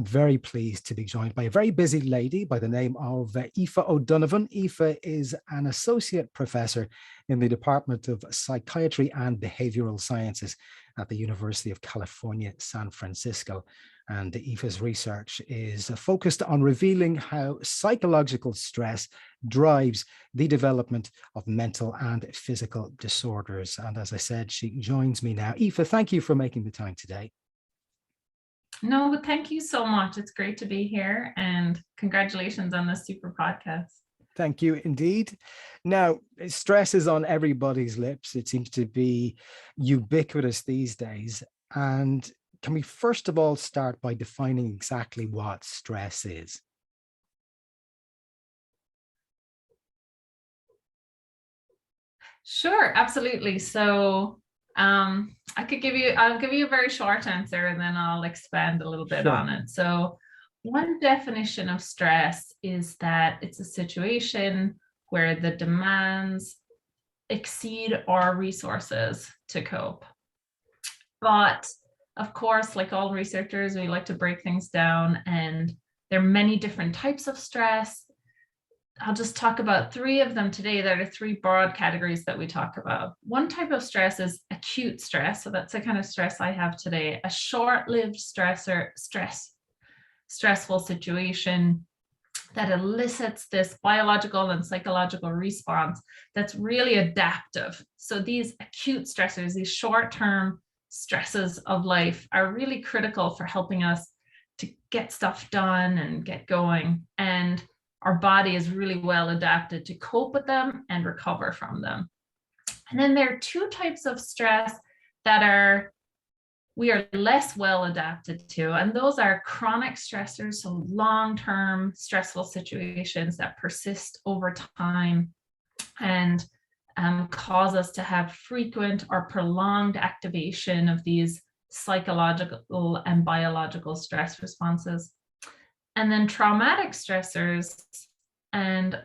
very pleased to be joined by a very busy lady by the name of Aoife O Donovan. Aoife is an associate professor in the Department of Psychiatry and Behavioral Sciences at the University of California, San Francisco. And Aoife's research is focused on revealing how psychological stress drives the development of mental and physical disorders. And as I said, she joins me now. Aoife, thank you for making the time today. No, but thank you so much. It's great to be here, and congratulations on this super podcast. Thank you indeed. Now, stress is on everybody's lips. It seems to be ubiquitous these days. And can we first of all start by defining exactly what stress is? Sure, absolutely. So I'll give you a very short answer and then I'll expand a little bit on it. So one definition of stress is that it's a situation where the demands exceed our resources to cope. But of course, like all researchers, we like to break things down, and there are many different types of stress. I'll just talk about three of them today. There are three broad categories that we talk about. One type of stress is acute stress. So that's the kind of stress I have today, a short-lived stressful situation that elicits this biological and psychological response that's really adaptive. So these acute stressors, these short-term stresses of life, are really critical for helping us to get stuff done and get going. And our body is really well adapted to cope with them and recover from them. And then there are two types of stress that we are less well adapted to, and those are chronic stressors, so long-term stressful situations that persist over time and cause us to have frequent or prolonged activation of these psychological and biological stress responses. And then traumatic stressors, and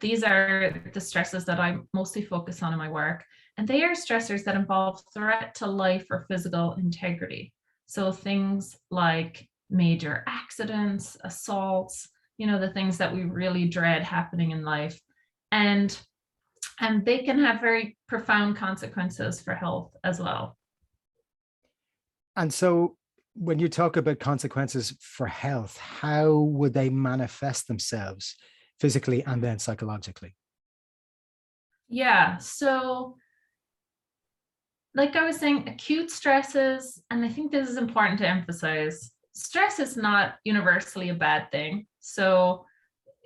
these are the stresses that I mostly focus on in my work, and they are stressors that involve threat to life or physical integrity. So things like major accidents, assaults, the things that we really dread happening in life. And they can have very profound consequences for health as well. And so when you talk about consequences for health, how would they manifest themselves physically and then psychologically? Yeah, so like I was saying, acute stresses, and I think this is important to emphasize, stress is not universally a bad thing. So,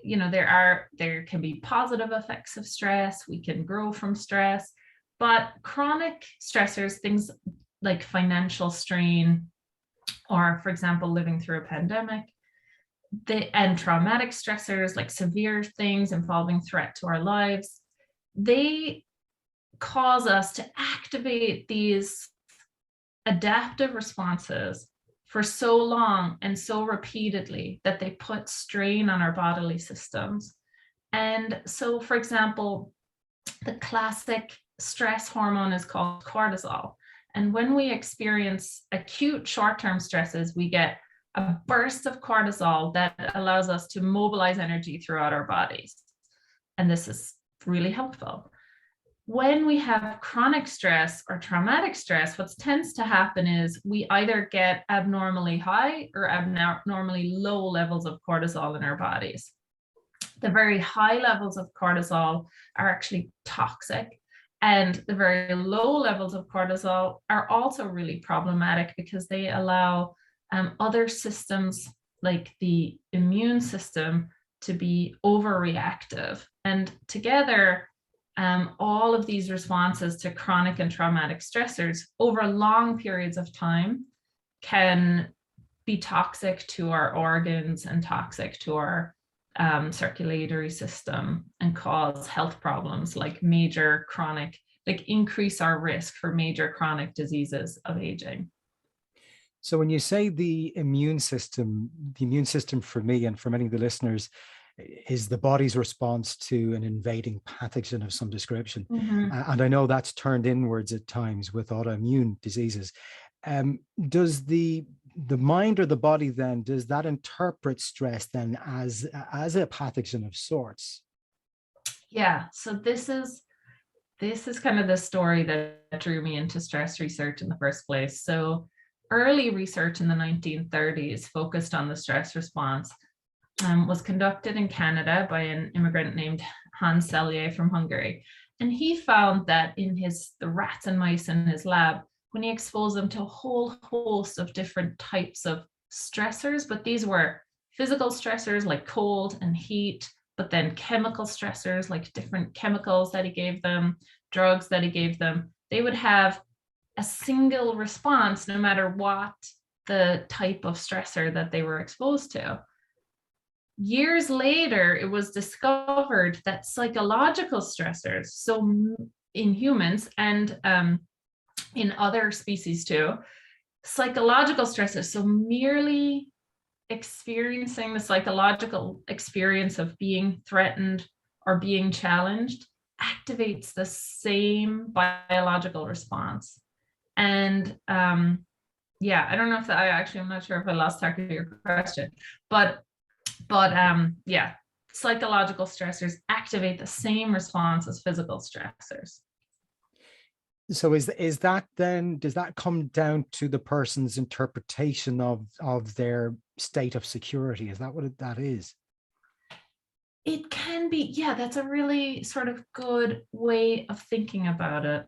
there can be positive effects of stress. We can grow from stress, but chronic stressors, things like financial strain, or for example, living through a pandemic, and traumatic stressors like severe things involving threat to our lives, they cause us to activate these adaptive responses for so long and so repeatedly that they put strain on our bodily systems. And so, for example, the classic stress hormone is called cortisol. And when we experience acute short-term stresses, we get a burst of cortisol that allows us to mobilize energy throughout our bodies. And this is really helpful. When we have chronic stress or traumatic stress, what tends to happen is we either get abnormally high or abnormally low levels of cortisol in our bodies. The very high levels of cortisol are actually toxic, and the very low levels of cortisol are also really problematic because they allow other systems like the immune system to be overreactive. And together, all of these responses to chronic and traumatic stressors over long periods of time can be toxic to our organs and toxic to our circulatory system and cause health problems like increase our risk for major chronic diseases of aging. So when you say the immune system for me and for many of the listeners is the body's response to an invading pathogen of some description. Mm-hmm. And I know that's turned inwards at times with autoimmune diseases. Does the the mind or the body then, does that interpret stress then as a pathogen of sorts? Yeah, so this is kind of the story that drew me into stress research in the first place. So early research in the 1930s focused on the stress response, was conducted in Canada by an immigrant named Hans Selye from Hungary. And he found that in the rats and mice in his lab, when he exposed them to a whole host of different types of stressors, but these were physical stressors like cold and heat, but then chemical stressors like different chemicals that he gave them, drugs that he gave them, they would have a single response no matter what the type of stressor that they were exposed to. Years later, it was discovered that psychological stressors, so in humans and in other species too, psychological stressors, so merely experiencing the psychological experience of being threatened or being challenged activates the same biological response. And yeah, I don't know if I'm not sure if I lost track of your question, but yeah, psychological stressors activate the same response as physical stressors. So is that then, does that come down to the person's interpretation of their state of security? Is that what that is? It can be, yeah, that's a really sort of good way of thinking about it.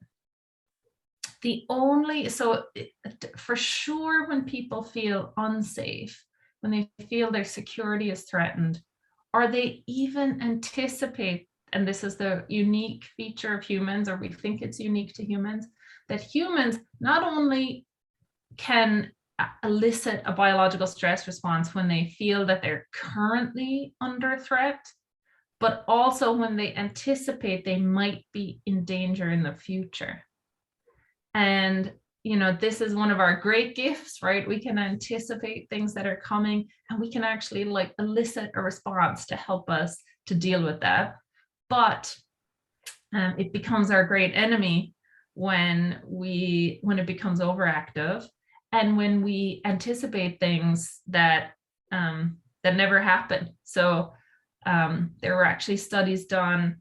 For sure, when people feel unsafe, when they feel their security is threatened, or they even anticipate, and this is the unique feature of humans, or we think it's unique to humans, that humans not only can elicit a biological stress response when they feel that they're currently under threat, but also when they anticipate they might be in danger in the future. And this is one of our great gifts, right? We can anticipate things that are coming, and we can actually like elicit a response to help us to deal with that. But it becomes our great enemy when it becomes overactive, and when we anticipate things that never happen. So there were actually studies done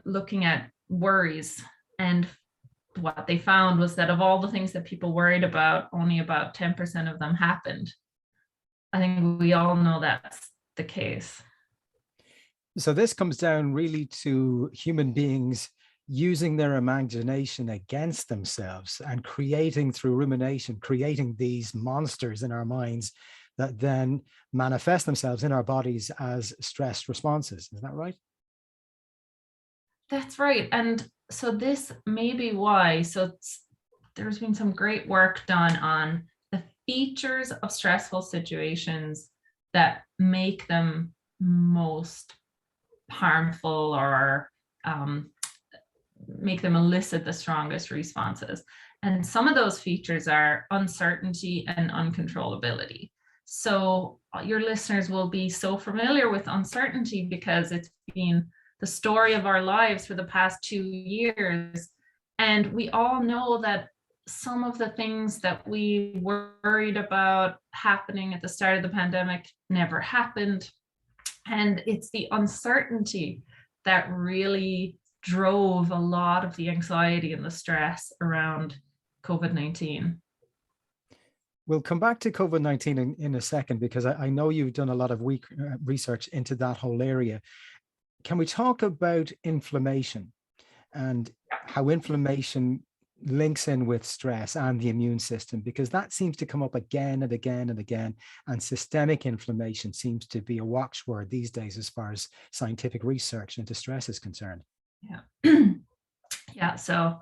looking at worries, and what they found was that of all the things that people worried about, only about 10% of them happened. I think we all know that's the case. So this comes down really to human beings using their imagination against themselves and creating, through rumination, creating these monsters in our minds that then manifest themselves in our bodies as stress responses. Is that right? That's right. And so this may be why. There's been some great work done on the features of stressful situations that make them most harmful, or make them elicit the strongest responses. And some of those features are uncertainty and uncontrollability. So your listeners will be so familiar with uncertainty because it's been the story of our lives for the past 2 years. And we all know that some of the things that we worried about happening at the start of the pandemic never happened. And it's the uncertainty that really drove a lot of the anxiety and the stress around COVID-19. We'll come back to COVID-19 in a second, because I know you've done a lot of research into that whole area. Can we talk about inflammation and how inflammation links in with stress and the immune system? Because that seems to come up again and again and again. And systemic inflammation seems to be a watchword these days as far as scientific research into stress is concerned. Yeah. Yeah. So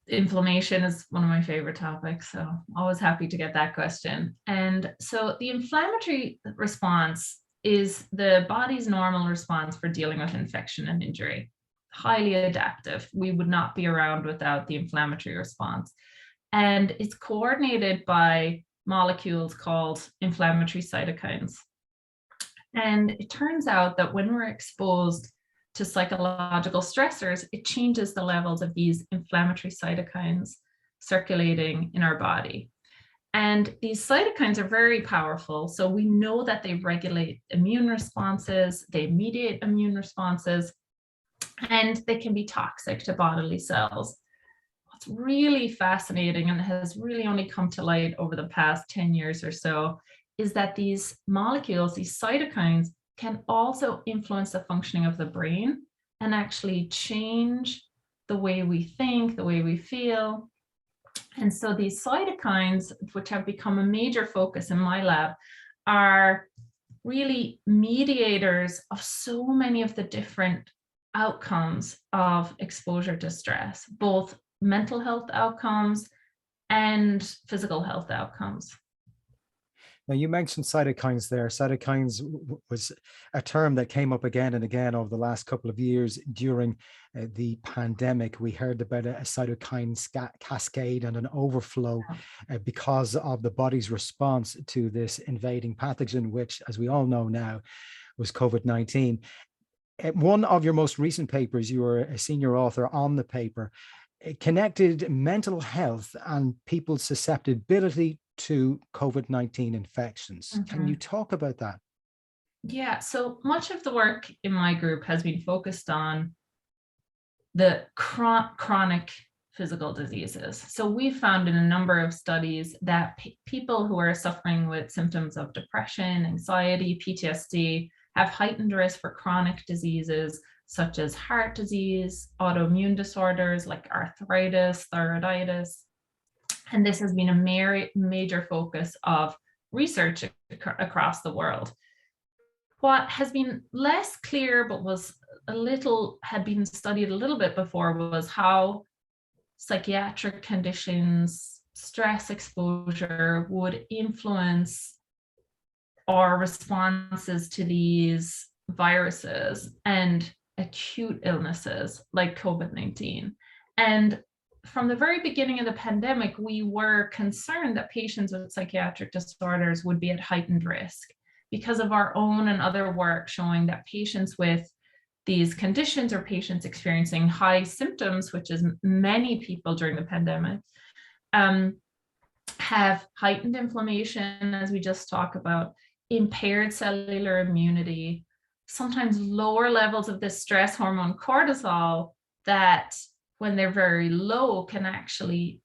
inflammation is one of my favorite topics. So always happy to get that question. And so the inflammatory response is the body's normal response for dealing with infection and injury. Highly adaptive. We would not be around without the inflammatory response. And it's coordinated by molecules called inflammatory cytokines. And it turns out that when we're exposed to psychological stressors, it changes the levels of these inflammatory cytokines circulating in our body. And these cytokines are very powerful. So we know that they regulate immune responses, they mediate immune responses, and they can be toxic to bodily cells. What's really fascinating and has really only come to light over the past 10 years or so is that these molecules, these cytokines, can also influence the functioning of the brain and actually change the way we think, the way we feel. And so these cytokines, which have become a major focus in my lab, are really mediators of so many of the different outcomes of exposure to stress, both mental health outcomes and physical health outcomes. Now, you mentioned cytokines there. Cytokines was a term that came up again and again over the last couple of years during the pandemic. We heard about a cytokine cascade and an overflow because of the body's response to this invading pathogen, which, as we all know now, was COVID-19. One of your most recent papers, you were a senior author on the paper, connected mental health and people's susceptibility to COVID-19 infections. Can you talk about that? Yeah, so much of the work in my group has been focused on the chronic physical diseases. So we found in a number of studies that people who are suffering with symptoms of depression, anxiety, PTSD have heightened risk for chronic diseases such as heart disease, autoimmune disorders like arthritis, thyroiditis. And this has been a major focus of research across the world. What has been less clear, but had been studied a little bit before, was how psychiatric conditions, stress exposure would influence our responses to these viruses and acute illnesses like COVID-19. And from the very beginning of the pandemic, we were concerned that patients with psychiatric disorders would be at heightened risk because of our own and other work showing that patients with these conditions or patients experiencing high symptoms, which is many people during the pandemic, have heightened inflammation, as we just talked about, impaired cellular immunity, sometimes lower levels of this stress hormone cortisol that, when they're very low, can actually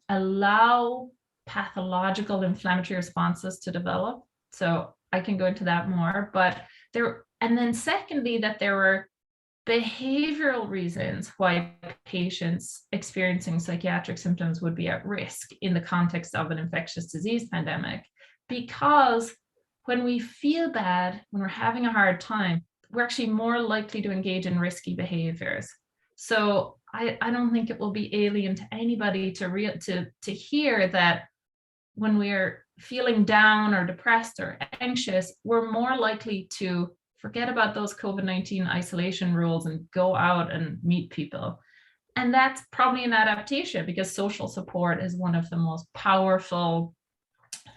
allow pathological inflammatory responses to develop. So I can go into that more, and then secondly, that there were behavioral reasons why patients experiencing psychiatric symptoms would be at risk in the context of an infectious disease pandemic. Because when we feel bad, when we're having a hard time, we're actually more likely to engage in risky behaviors. So I don't think it will be alien to anybody to hear that when we're feeling down or depressed or anxious, we're more likely to forget about those COVID-19 isolation rules and go out and meet people. And that's probably an adaptation because social support is one of the most powerful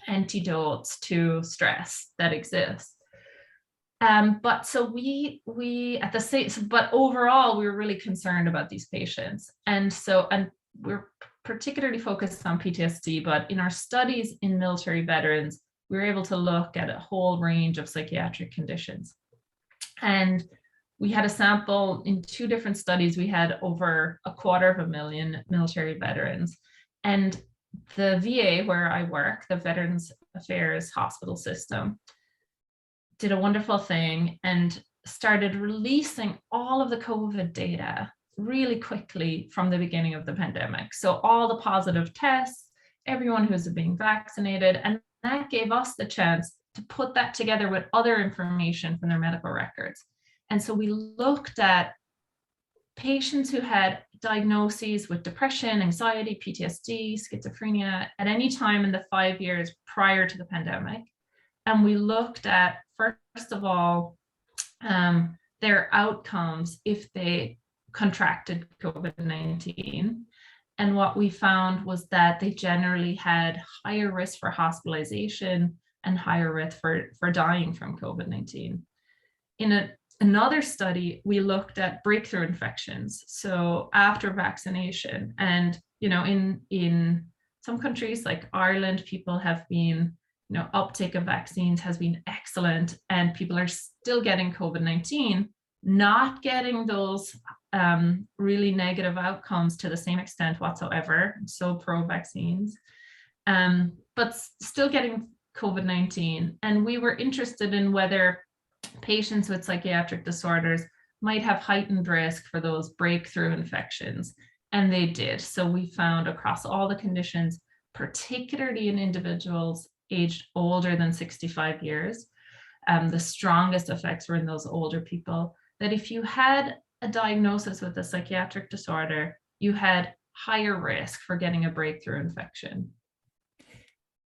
antidotes to stress that exists. But overall, we were really concerned about these patients. And we're particularly focused on PTSD, but in our studies in military veterans, we were able to look at a whole range of psychiatric conditions. And we had a sample in 2 different studies. We had over 250,000 military veterans. And the VA, where I work, the Veterans Affairs Hospital System, did a wonderful thing and started releasing all of the COVID data really quickly from the beginning of the pandemic. So all the positive tests, everyone who's being vaccinated, and that gave us the chance to put that together with other information from their medical records. And so we looked at patients who had diagnoses with depression, anxiety, PTSD, schizophrenia at any time in the 5 years prior to the pandemic. And we looked at, first of all, their outcomes if they contracted COVID-19. And what we found was that they generally had higher risk for hospitalization and higher risk for dying from COVID-19. In another study, we looked at breakthrough infections. So after vaccination, and in some countries like Ireland, people have been, uptake of vaccines has been excellent, and people are still getting COVID-19, not getting those really negative outcomes to the same extent whatsoever. So pro-vaccines, but still getting COVID-19. And we were interested in whether patients with psychiatric disorders might have heightened risk for those breakthrough infections. And they did. So we found across all the conditions, particularly in individuals aged older than 65 years, the strongest effects were in those older people, that if you had a diagnosis with a psychiatric disorder, you had higher risk for getting a breakthrough infection.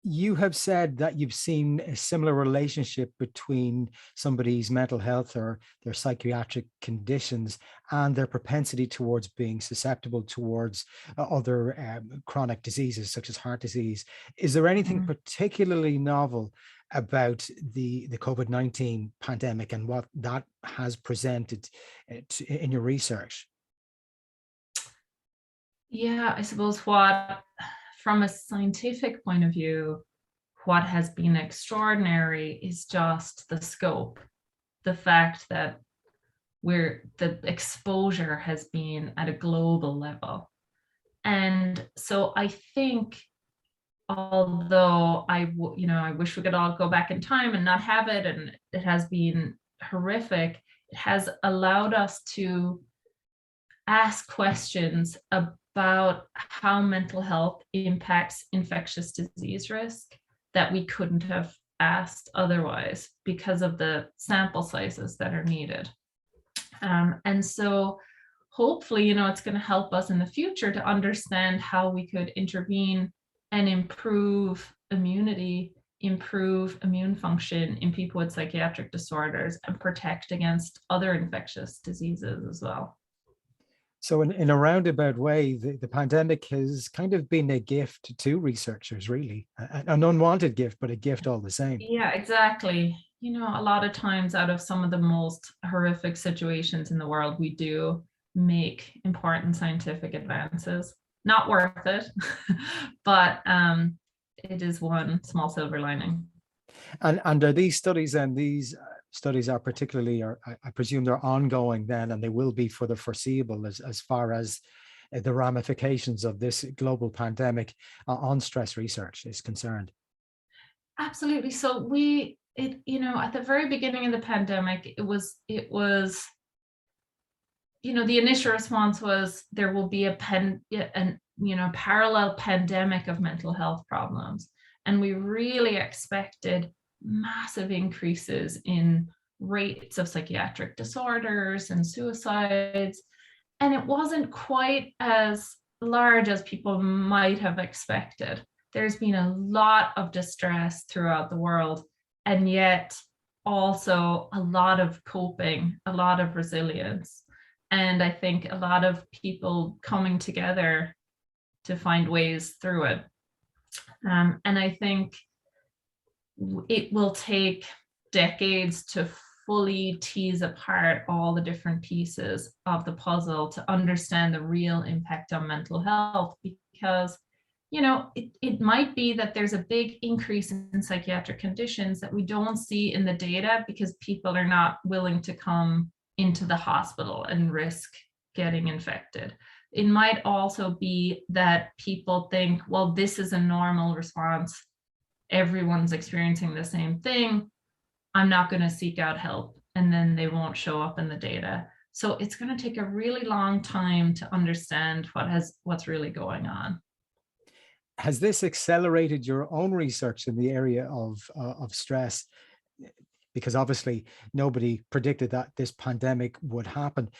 You have said that you've seen a similar relationship between somebody's mental health or their psychiatric conditions and their propensity towards being susceptible towards other chronic diseases such as heart disease. Is there anything particularly novel about the COVID-19 pandemic and what that has presented in your research? Yeah, I suppose from a scientific point of view, what has been extraordinary is just the scope, the fact that the exposure has been at a global level. And so I think, although I wish we could all go back in time and not have it, and it has been horrific, it has allowed us to ask questions about how mental health impacts infectious disease risk that we couldn't have asked otherwise because of the sample sizes that are needed. And so hopefully, it's going to help us in the future to understand how we could intervene and improve immunity, improve immune function in people with psychiatric disorders, and protect against other infectious diseases as well. So in a roundabout way, the pandemic has kind of been a gift to researchers, really, an unwanted gift, but a gift all the same. Yeah, exactly. A lot of times out of some of the most horrific situations in the world, we do make important scientific advances. Not worth it, but it is one small silver lining. And are these studies are particularly, or I presume they're ongoing then, and they will be for the foreseeable as far as the ramifications of this global pandemic on stress research is concerned? Absolutely. So at the very beginning of the pandemic, it was the initial response was there will be a parallel pandemic of mental health problems. And we really expected massive increases in rates of psychiatric disorders and suicides. And it wasn't quite as large as people might have expected. There's been a lot of distress throughout the world, and yet also a lot of coping, a lot of resilience. And I think a lot of people coming together to find ways through it. And I think it will take decades to fully tease apart all the different pieces of the puzzle to understand the real impact on mental health, because it might be that there's a big increase in psychiatric conditions that we don't see in the data because people are not willing to come into the hospital and risk getting infected. It might also be that people think, well, this is a normal response. Everyone's experiencing the same thing. I'm not going to seek out help. And then they won't show up in the data. So it's going to take a really long time to understand what's really going on. Has this accelerated your own research in the area of stress? Because obviously nobody predicted that this pandemic would happen.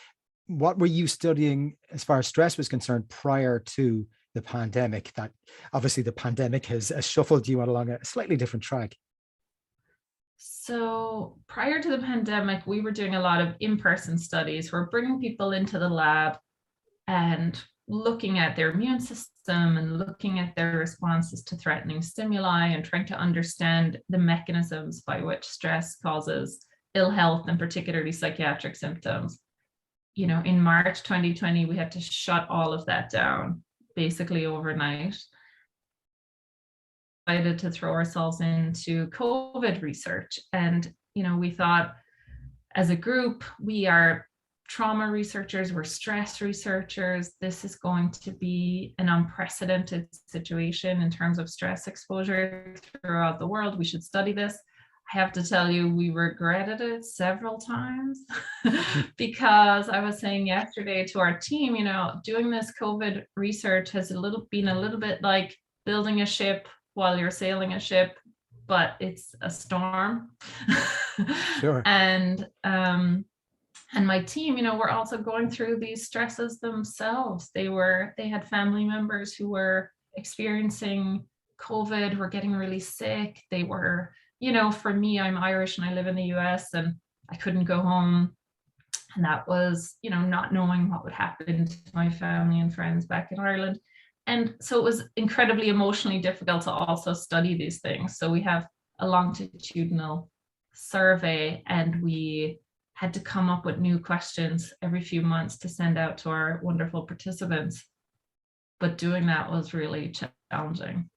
What were you studying as far as stress was concerned prior to the pandemic? That obviously the pandemic has shuffled you along a slightly different track. So prior to the pandemic, we were doing a lot of in-person studies. We're bringing people into the lab and looking at their immune system and looking at their responses to threatening stimuli and trying to understand the mechanisms by which stress causes ill health and particularly psychiatric symptoms. In March 2020, we had to shut all of that down basically overnight. decided to throw ourselves into COVID research. And, we thought as a group, we are trauma researchers, we're stress researchers. This is going to be an unprecedented situation in terms of stress exposure throughout the world. We should study this. I have to tell you, we regretted it several times because I was saying yesterday to our team, doing this COVID research has been a little bit like building a ship while you're sailing a ship, but it's a storm. Sure. And my team, were also going through these stresses themselves. They had family members who were experiencing COVID, were getting really sick. They were, for me, I'm Irish and I live in the US, and I couldn't go home. And that was, not knowing what would happen to my family and friends back in Ireland. And so it was incredibly emotionally difficult to also study these things. So we have a longitudinal survey, and we had to come up with new questions every few months to send out to our wonderful participants. But doing that was really challenging.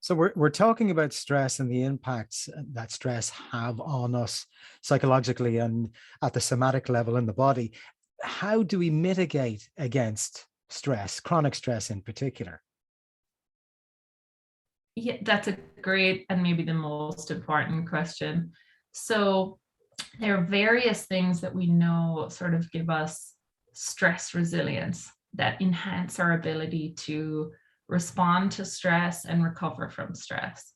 So we're talking about stress and the impacts that stress have on us psychologically and at the somatic level in the body. How do we mitigate against stress, chronic stress in particular? Yeah, that's a great and maybe the most important question. So there are various things that we know sort of give us stress resilience that enhance our ability to respond to stress and recover from stress.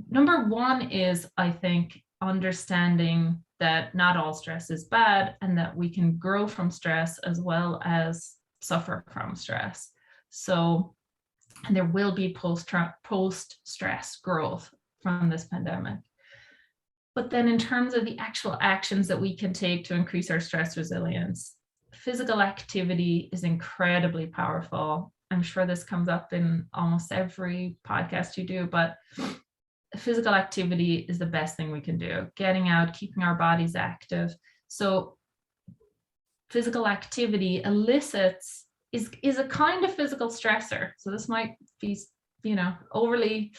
Number one is, I think, understanding that not all stress is bad and that we can grow from stress as well as suffer from stress. So, and there will be post-stress growth from this pandemic. But then in terms of the actual actions that we can take to increase our stress resilience, physical activity is incredibly powerful. I'm sure this comes up in almost every podcast you do, but physical activity is the best thing we can do. Getting out, keeping our bodies active. So physical activity elicits is a kind of physical stressor. So this might be, overly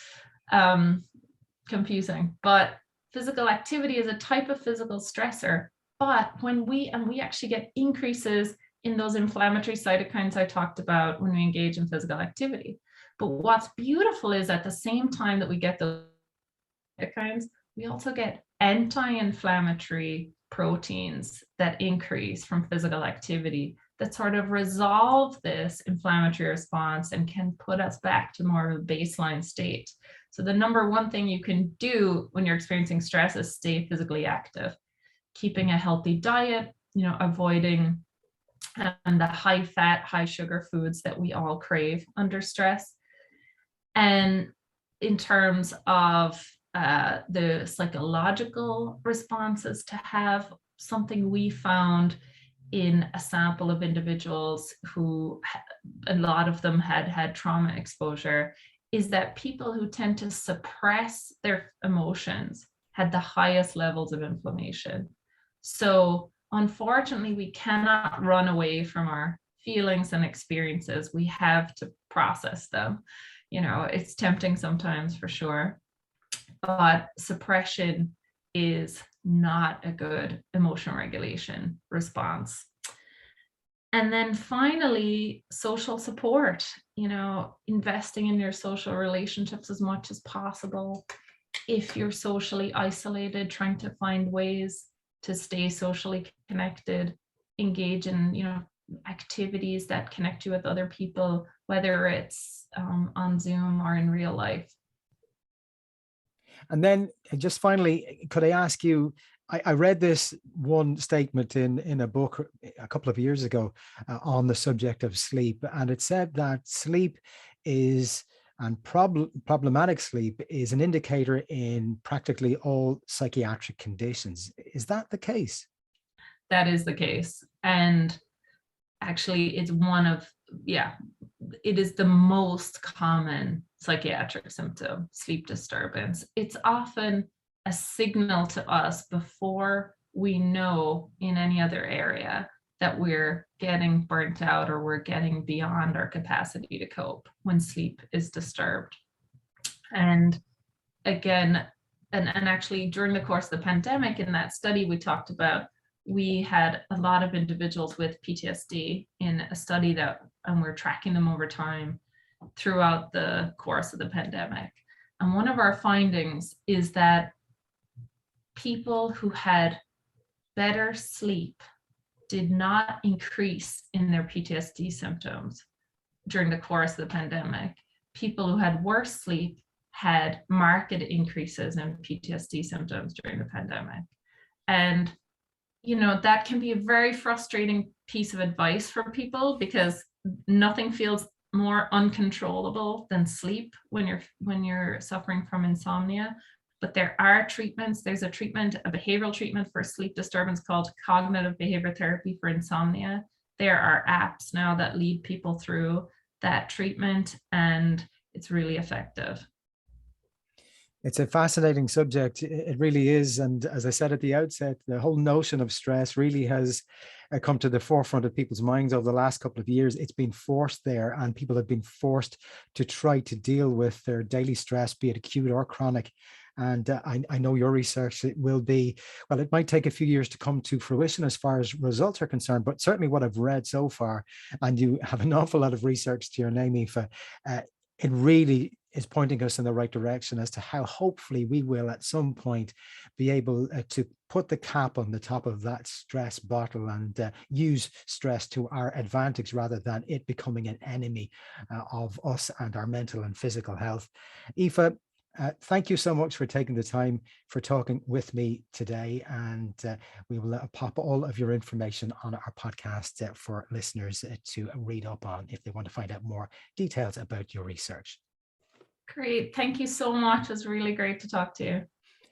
confusing, but physical activity is a type of physical stressor. But when we actually get increases in those inflammatory cytokines I talked about when we engage in physical activity. But what's beautiful is at the same time that we get those cytokines, we also get anti-inflammatory proteins that increase from physical activity that sort of resolve this inflammatory response and can put us back to more of a baseline state. So the number one thing you can do when you're experiencing stress is stay physically active, keeping a healthy diet, avoiding the high fat, high sugar foods that we all crave under stress. And in terms of the psychological responses to have, something we found in a sample of individuals who, a lot of them had trauma exposure, is that people who tend to suppress their emotions had the highest levels of inflammation. So unfortunately, we cannot run away from our feelings and experiences. We have to process them. It's tempting sometimes for sure, but suppression is not a good emotional regulation response. And then finally, social support, investing in your social relationships as much as possible. If you're socially isolated, trying to find ways to stay socially connected, engage in, activities that connect you with other people, whether it's on Zoom or in real life. And then just finally, could I ask you, I read this one statement in a book a couple of years ago on the subject of sleep, and it said that sleep is, and problematic sleep is an indicator in practically all psychiatric conditions. Is that the case? That is the case. And actually it's it is the most common psychiatric symptom, sleep disturbance. It's often a signal to us before we know in any other area that we're getting burnt out or we're getting beyond our capacity to cope when sleep is disturbed. And again, and actually during the course of the pandemic, in that study we talked about, we had a lot of individuals with PTSD in a study that, and we're tracking them over time throughout the course of the pandemic. And one of our findings is that people who had better sleep did not increase in their PTSD symptoms during the course of the pandemic. People who had worse sleep had marked increases in PTSD symptoms during the pandemic. And, you know, that can be a very frustrating piece of advice for people, because nothing feels more uncontrollable than sleep when you're suffering from insomnia. But there are treatments. There's a treatment, a behavioral treatment for sleep disturbance called cognitive behavior therapy for insomnia. There are apps now that lead people through that treatment, and it's really effective. It's a fascinating subject. It really is. And as I said at the outset, the whole notion of stress really has come to the forefront of people's minds over the last couple of years. It's been forced there, and people have been forced to try to deal with their daily stress, be it acute or chronic. And I know your research, it will be, well, it might take a few years to come to fruition as far as results are concerned, but certainly what I've read so far, and you have an awful lot of research to your name, Aoife, it really is pointing us in the right direction as to how hopefully we will at some point be able to put the cap on the top of that stress bottle and use stress to our advantage rather than it becoming an enemy of us and our mental and physical health. Aoife, thank you so much for taking the time for talking with me today. And we will pop all of your information on our podcast for listeners to read up on if they want to find out more details about your research. Great. Thank you so much. It's really great to talk to you.